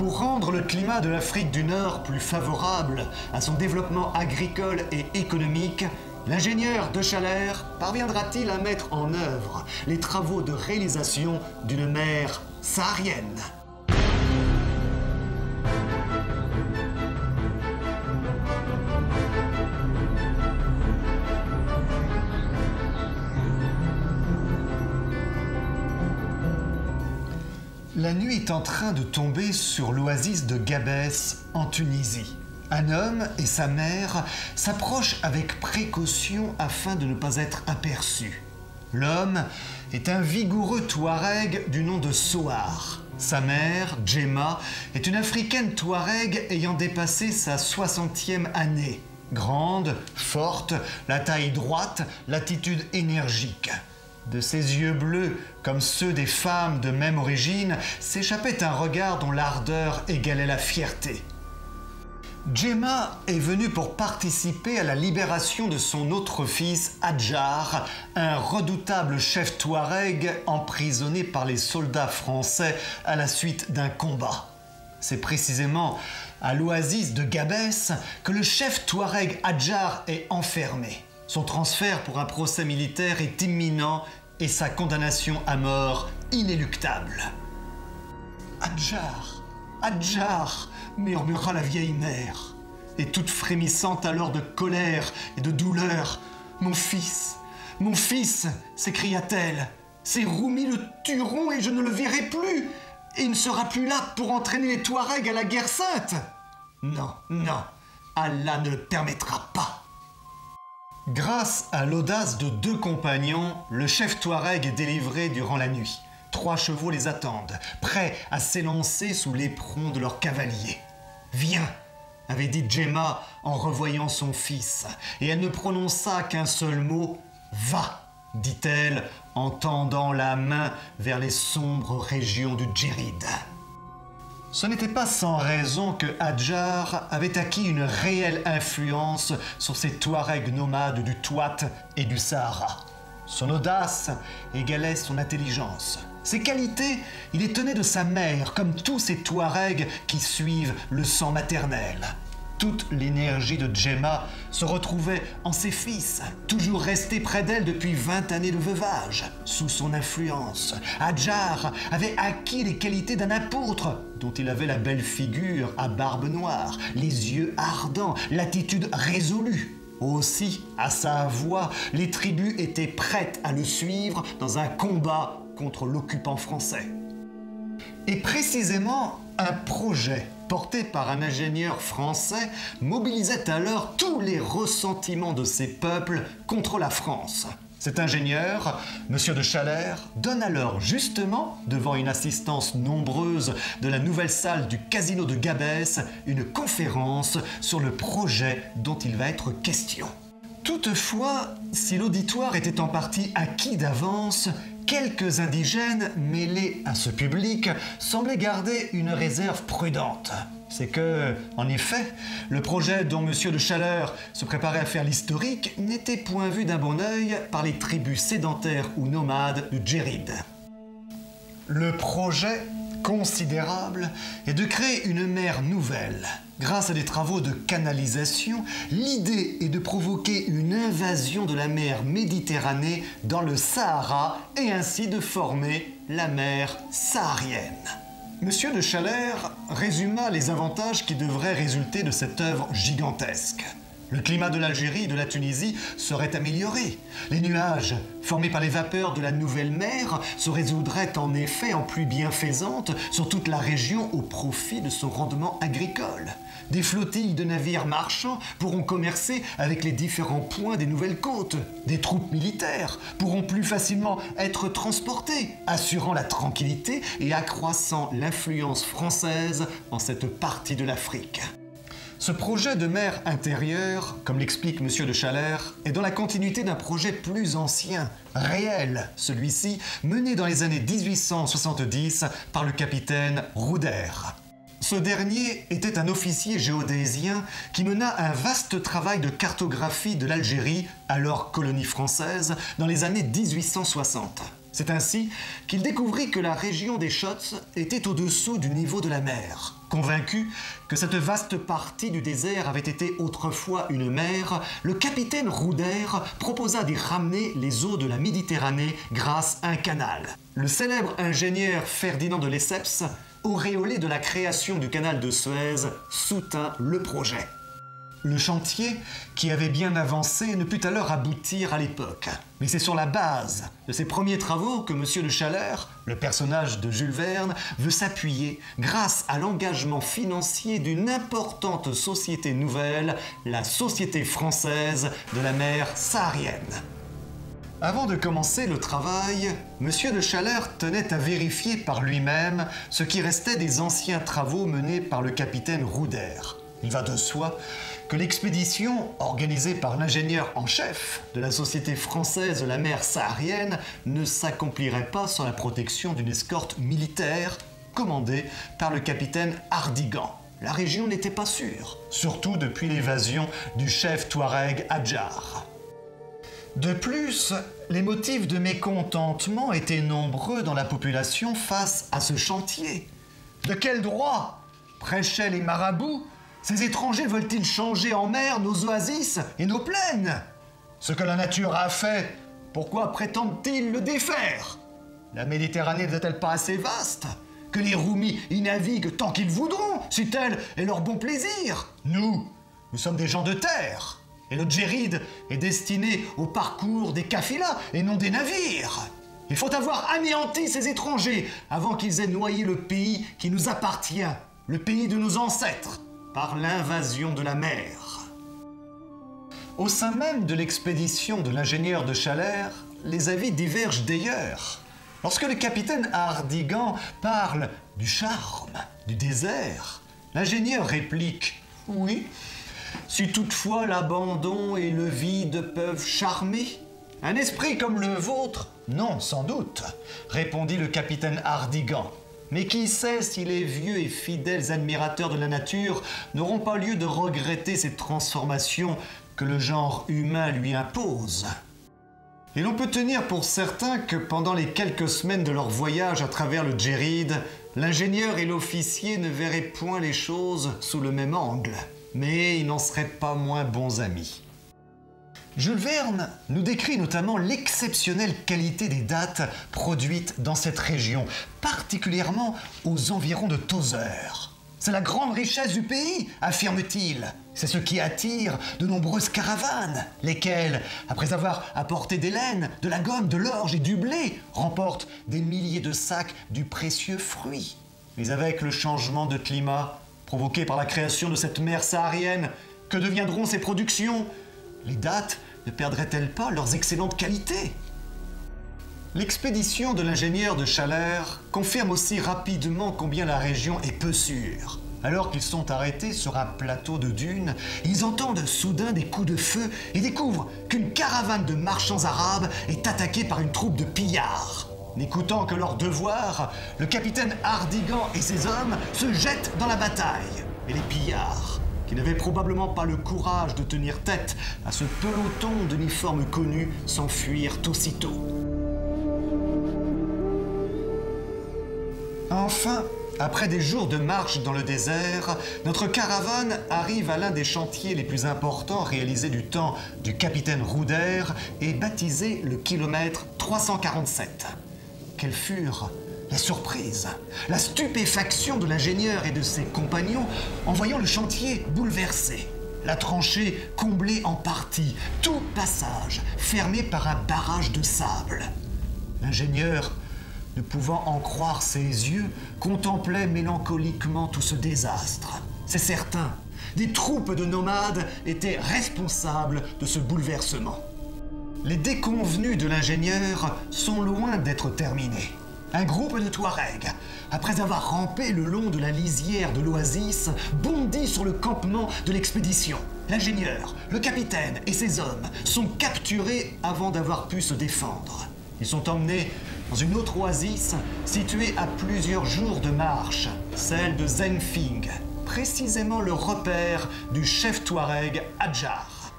Pour rendre le climat de l'Afrique du Nord plus favorable à son développement agricole et économique, l'ingénieur de Chalère parviendra-t-il à mettre en œuvre les travaux de réalisation d'une mer saharienne ? La nuit est en train de tomber sur l'oasis de Gabès, en Tunisie. Un homme et sa mère s'approchent avec précaution afin de ne pas être aperçus. L'homme est un vigoureux Touareg du nom de Sohar. Sa mère, Djemma, est une africaine Touareg ayant dépassé sa 60e année. Grande, forte, la taille droite, l'attitude énergique. De ses yeux bleus, comme ceux des femmes de même origine, s'échappait un regard dont l'ardeur égalait la fierté. Djemma est venue pour participer à la libération de son autre fils, Adjar, un redoutable chef touareg emprisonné par les soldats français à la suite d'un combat. C'est précisément à l'oasis de Gabès que le chef touareg Adjar est enfermé. Son transfert pour un procès militaire est imminent et sa condamnation à mort inéluctable. « Adjar, Adjar !» murmura la vieille mère, et toute frémissante alors de colère et de douleur. « Mon fils, s'écria-t-elle, ces Roumis le tueront et je ne le verrai plus, et il ne sera plus là pour entraîner les Touaregs à la guerre sainte. Non, non, Allah ne le permettra pas. » Grâce à l'audace de deux compagnons, le chef Touareg est délivré durant la nuit. 3 chevaux les attendent, prêts à s'élancer sous l'éperon de leurs cavaliers. « Viens !» avait dit Djemma en revoyant son fils, et elle ne prononça qu'un seul mot. « Va !» dit-elle en tendant la main vers les sombres régions du Djerid. Ce n'était pas sans raison que Adjar avait acquis une réelle influence sur ces Touaregs nomades du Touat et du Sahara. Son audace égalait son intelligence. Ses qualités, il les tenait de sa mère, comme tous ces Touaregs qui suivent le sang maternel. Toute l'énergie de Djemma se retrouvait en ses fils, toujours restés près d'elle depuis 20 années de veuvage. Sous son influence, Adjar avait acquis les qualités d'un apôtre, dont il avait la belle figure à barbe noire, les yeux ardents, l'attitude résolue. Aussi, à sa voix, les tribus étaient prêtes à le suivre dans un combat contre l'occupant français. Et précisément, un projet porté par un ingénieur français mobilisait alors tous les ressentiments de ces peuples contre la France. Cet ingénieur, M. de Chalère, donne alors justement, devant une assistance nombreuse de la nouvelle salle du casino de Gabès, une conférence sur le projet dont il va être question. Toutefois, si l'auditoire était en partie acquis d'avance, quelques indigènes mêlés à ce public semblaient garder une réserve prudente. C'est que, en effet, le projet dont M. de Chaleur se préparait à faire l'historique n'était point vu d'un bon œil par les tribus sédentaires ou nomades du Djerid. Le projet considérable est de créer une mer nouvelle. Grâce à des travaux de canalisation, l'idée est de provoquer une invasion de la mer Méditerranée dans le Sahara et ainsi de former la mer saharienne. Monsieur de Chalère résuma les avantages qui devraient résulter de cette œuvre gigantesque. Le climat de l'Algérie et de la Tunisie serait amélioré. Les nuages, formés par les vapeurs de la nouvelle mer, se résoudraient en effet en pluie bienfaisante sur toute la région au profit de son rendement agricole. Des flottilles de navires marchands pourront commercer avec les différents points des nouvelles côtes. Des troupes militaires pourront plus facilement être transportées, assurant la tranquillité et accroissant l'influence française en cette partie de l'Afrique. Ce projet de mer intérieure, comme l'explique M. de Chalère, est dans la continuité d'un projet plus ancien, réel, celui-ci mené dans les années 1870 par le capitaine Rouder. Ce dernier était un officier géodésien qui mena un vaste travail de cartographie de l'Algérie, alors colonie française, dans les années 1860. C'est ainsi qu'il découvrit que la région des Chotts était au-dessous du niveau de la mer. Convaincu que cette vaste partie du désert avait été autrefois une mer, le capitaine Rouder proposa d'y ramener les eaux de la Méditerranée grâce à un canal. Le célèbre ingénieur Ferdinand de Lesseps, auréolé de la création du canal de Suez, soutint le projet. Le chantier, qui avait bien avancé, ne put alors aboutir à l'époque. Mais c'est sur la base de ces premiers travaux que M. de Chaleur, le personnage de Jules Verne, veut s'appuyer grâce à l'engagement financier d'une importante société nouvelle, la Société française de la mer saharienne. Avant de commencer le travail, M. de Chaleur tenait à vérifier par lui-même ce qui restait des anciens travaux menés par le capitaine Rouder. Il va de soi que l'expédition organisée par l'ingénieur en chef de la Société française de la mer saharienne ne s'accomplirait pas sans la protection d'une escorte militaire commandée par le capitaine Hardigan. La région n'était pas sûre, surtout depuis l'évasion du chef touareg Hadjar. De plus, les motifs de mécontentement étaient nombreux dans la population face à ce chantier. De quel droit prêchaient les marabouts? Ces étrangers veulent-ils changer en mer nos oasis et nos plaines? Ce que la nature a fait, pourquoi prétendent-ils le défaire? La Méditerranée n'est-elle pas assez vaste? Que les Roumis y naviguent tant qu'ils voudront, si tel est leur bon plaisir. Nous sommes des gens de terre, et le Djéride est destiné au parcours des kafilas et non des navires. Il faut avoir anéanti ces étrangers avant qu'ils aient noyé le pays qui nous appartient, le pays de nos ancêtres, par l'invasion de la mer. Au sein même de l'expédition de l'ingénieur de Chaleur, les avis divergent d'ailleurs. Lorsque le capitaine Hardigan parle du charme du désert, l'ingénieur réplique « Oui, si toutefois l'abandon et le vide peuvent charmer, un esprit comme le vôtre, non, sans doute, répondit le capitaine Hardigan. Mais qui sait si les vieux et fidèles admirateurs de la nature n'auront pas lieu de regretter cette transformation que le genre humain lui impose. Et l'on peut tenir pour certain que pendant les quelques semaines de leur voyage à travers le Djéride, l'ingénieur et l'officier ne verraient point les choses sous le même angle. Mais ils n'en seraient pas moins bons amis. Jules Verne nous décrit notamment l'exceptionnelle qualité des dattes produites dans cette région, particulièrement aux environs de Tozeur. C'est la grande richesse du pays, affirme-t-il. C'est ce qui attire de nombreuses caravanes, lesquelles, après avoir apporté des laines, de la gomme, de l'orge et du blé, remportent des milliers de sacs du précieux fruit. Mais avec le changement de climat provoqué par la création de cette mer saharienne, que deviendront ces productions? Les dattes ne perdraient-elles pas leurs excellentes qualités? L'expédition de l'ingénieur de Chaleur confirme aussi rapidement combien la région est peu sûre. Alors qu'ils sont arrêtés sur un plateau de dunes, ils entendent soudain des coups de feu et découvrent qu'une caravane de marchands arabes est attaquée par une troupe de pillards. N'écoutant que leur devoir, le capitaine Hardigan et ses hommes se jettent dans la bataille. Et les pillards, qui n'avaient probablement pas le courage de tenir tête à ce peloton d'uniformes connus, s'enfuirent aussitôt. Enfin, après des jours de marche dans le désert, notre caravane arrive à l'un des chantiers les plus importants réalisés du temps du capitaine Rouder et baptisé le kilomètre 347. Quelle furent la surprise, la stupéfaction de l'ingénieur et de ses compagnons en voyant le chantier bouleversé, la tranchée comblée en partie, tout passage fermé par un barrage de sable. L'ingénieur, ne pouvant en croire ses yeux, contemplait mélancoliquement tout ce désastre. C'est certain, des troupes de nomades étaient responsables de ce bouleversement. Les déconvenues de l'ingénieur sont loin d'être terminées. Un groupe de Touaregs, après avoir rampé le long de la lisière de l'oasis, bondit sur le campement de l'expédition. L'ingénieur, le capitaine et ses hommes sont capturés avant d'avoir pu se défendre. Ils sont emmenés dans une autre oasis située à plusieurs jours de marche, celle de Zenfing, précisément le repère du chef Touareg Hadjar.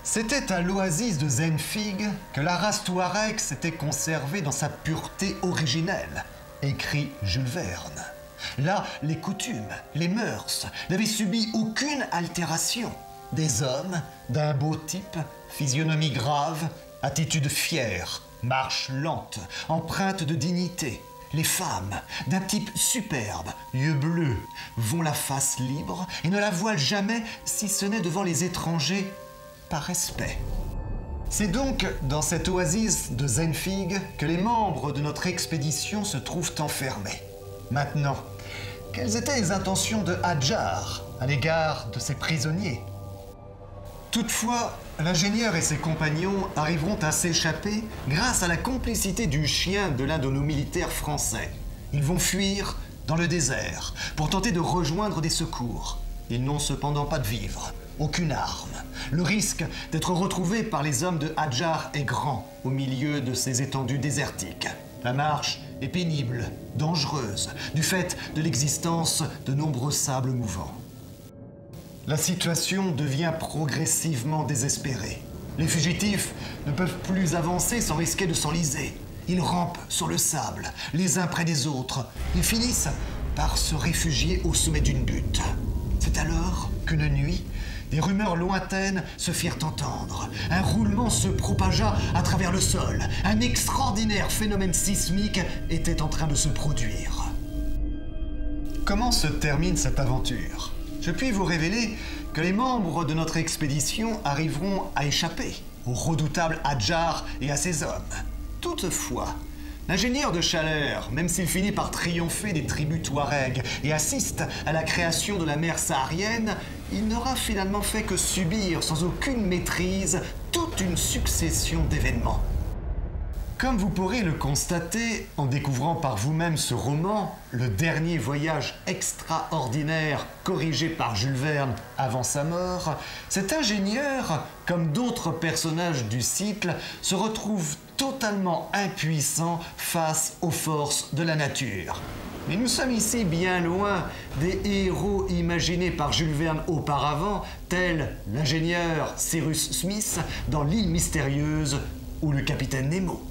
C'était à l'oasis de Zenfig que la race Touareg s'était conservée dans sa pureté originelle, écrit Jules Verne. Là, les coutumes, les mœurs n'avaient subi aucune altération. Des hommes d'un beau type, physionomie grave, attitude fière, marche lente, empreinte de dignité. Les femmes, d'un type superbe, yeux bleus, vont la face libre et ne la voilent jamais si ce n'est devant les étrangers par respect. C'est donc dans cette oasis de Zenfig que les membres de notre expédition se trouvent enfermés. Maintenant, quelles étaient les intentions de Hadjar à l'égard de ses prisonniers? Toutefois, l'ingénieur et ses compagnons arriveront à s'échapper grâce à la complicité du chien de l'un de nos militaires français. Ils vont fuir dans le désert pour tenter de rejoindre des secours. Ils n'ont cependant pas de vivres, aucune arme. Le risque d'être retrouvés par les hommes de Hadjar est grand au milieu de ces étendues désertiques. La marche est pénible, dangereuse, du fait de l'existence de nombreux sables mouvants. La situation devient progressivement désespérée. Les fugitifs ne peuvent plus avancer sans risquer de s'enliser. Ils rampent sur le sable, les uns près des autres. Ils finissent par se réfugier au sommet d'une butte. C'est alors qu'une nuit, des rumeurs lointaines se firent entendre. Un roulement se propagea à travers le sol. Un extraordinaire phénomène sismique était en train de se produire. Comment se termine cette aventure ? Je puis vous révéler que les membres de notre expédition arriveront à échapper au redoutable Hadjar et à ses hommes. Toutefois, l'ingénieur de Chaleur, même s'il finit par triompher des tribus Touareg et assiste à la création de la mer saharienne, il n'aura finalement fait que subir sans aucune maîtrise toute une succession d'événements. Comme vous pourrez le constater en découvrant par vous-même ce roman, le dernier voyage extraordinaire corrigé par Jules Verne avant sa mort, cet ingénieur, comme d'autres personnages du cycle, se retrouve totalement impuissant face aux forces de la nature. Mais nous sommes ici bien loin des héros imaginés par Jules Verne auparavant, tels l'ingénieur Cyrus Smith dans L'île mystérieuse ou le capitaine Nemo.